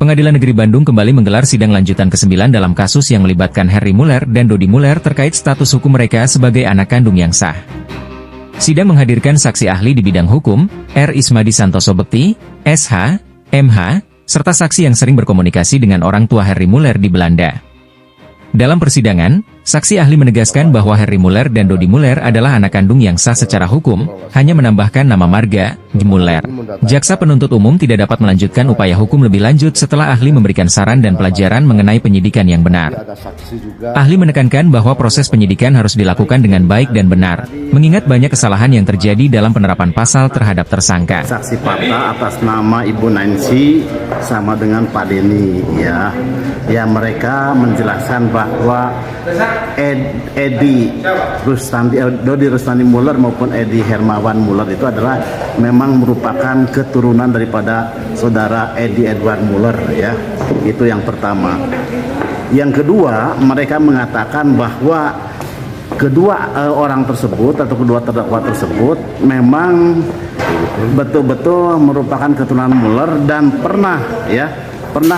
Pengadilan Negeri Bandung kembali menggelar sidang lanjutan ke-9 dalam kasus yang melibatkan Henry Muller dan Dodi Muller terkait status hukum mereka sebagai anak kandung yang sah. Sidang menghadirkan saksi ahli di bidang hukum, R. Ismadi Santoso Bekti, SH, MH, serta saksi yang sering berkomunikasi dengan orang tua Henry Muller di Belanda. Dalam persidangan, saksi ahli menegaskan bahwa Henry Muller dan Dodi Muller adalah anak kandung yang sah secara hukum, hanya menambahkan nama marga, Muller. Jaksa penuntut umum tidak dapat melanjutkan upaya hukum lebih lanjut setelah ahli memberikan saran dan pelajaran mengenai penyidikan yang benar. Ahli menekankan bahwa proses penyidikan harus dilakukan dengan baik dan benar, mengingat banyak kesalahan yang terjadi dalam penerapan pasal terhadap tersangka. Saksi fakta atas nama Ibu Nancy sama dengan Pak Denny, ya mereka menjelaskan bahwa Dodi Rustandi Muller maupun Edi Hermawan Muller itu adalah memang merupakan keturunan daripada saudara Edi Edward Muller, ya. Itu yang pertama. Yang kedua, mereka mengatakan bahwa kedua orang tersebut atau kedua terdakwa tersebut memang betul-betul merupakan keturunan Muller dan pernah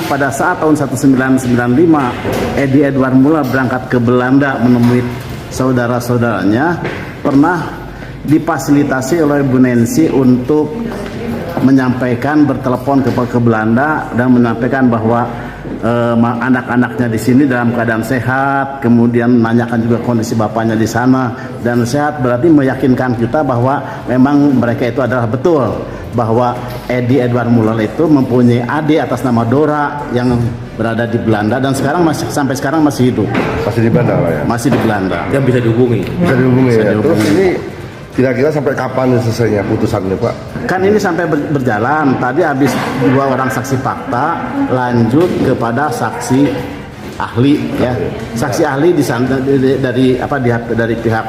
pada saat tahun 1995 Edi Edward Muller berangkat ke Belanda menemui saudara-saudaranya, pernah difasilitasi oleh Bu Nancy untuk menyampaikan, bertelepon ke Belanda dan menyampaikan bahwa anak-anaknya di sini dalam keadaan sehat, kemudian menanyakan juga kondisi bapaknya di sana dan sehat, berarti meyakinkan kita bahwa memang mereka itu adalah betul bahwa Edi Edward Muller itu mempunyai adik atas nama Dora yang berada di Belanda dan sampai sekarang masih hidup. Masih di Belanda, Pak, ya? Masih di Belanda. Yang bisa dihubungi. Terus ini kira-kira sampai kapan selesainya putusannya, Pak? Kan ini sampai berjalan. Tadi habis 2 orang saksi fakta, lanjut kepada saksi ahli, ya. Saksi ahli dari pihak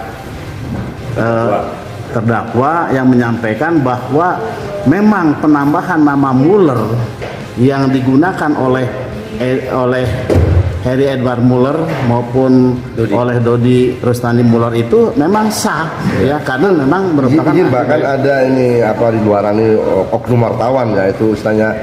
terdakwa yang menyampaikan bahwa memang penambahan nama Muller yang digunakan oleh Henry Edward Muller maupun oleh Dodi Rustandi Muller itu memang sah, ya, karena memang merupakan bahkan ada ini di luar ini oknum wartawan, ya, itu istilahnya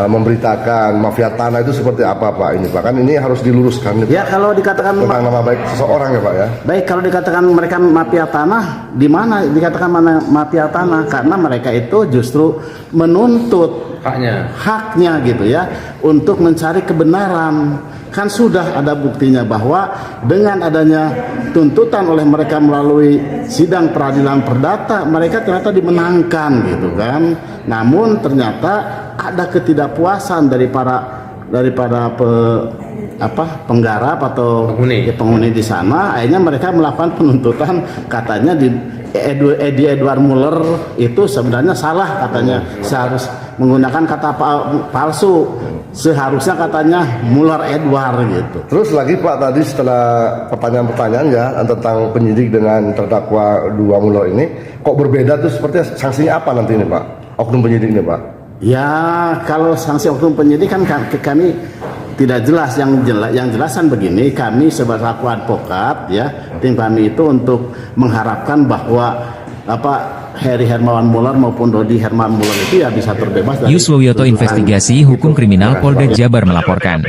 memberitakan mafia tanah itu seperti apa, Pak, ini bahkan ini harus diluruskan, ya, Pak, kalau dikatakan tentang nama baik seseorang, ya, Pak, ya. Baik, kalau dikatakan mereka mafia tanah, di mana dikatakan mana mafia tanah? Karena mereka itu justru menuntut haknya gitu, ya, untuk mencari kebenaran. Kan sudah ada buktinya bahwa dengan adanya tuntutan oleh mereka melalui sidang peradilan perdata, mereka ternyata dimenangkan gitu kan. Namun ternyata ada ketidakpuasan daripada penggarap atau penghuni di sana. Akhirnya mereka melakukan penuntutan, katanya Edi Edward Muller itu sebenarnya salah, katanya seharus menggunakan kata palsu, seharusnya katanya Muller Edward gitu. Terus lagi, Pak, tadi setelah pertanyaan-pertanyaan ya tentang penyidik dengan terdakwa 2 Muller ini kok berbeda tuh, seperti sanksinya apa nanti ini, Pak, oknum penyidik ini, Pak? Ya, kalau sanksi oknum penyidik kan kami tidak jelas. Yang jelasan begini, kami sebagai advokat, ya, tim kami itu untuk mengharapkan bahwa Henry Hermawan Muller maupun Dodi Hermawan Muller itu ya bisa terbebas dari Yuswoyoto Investigasi Hukum Kriminal Polda Jabar melaporkan.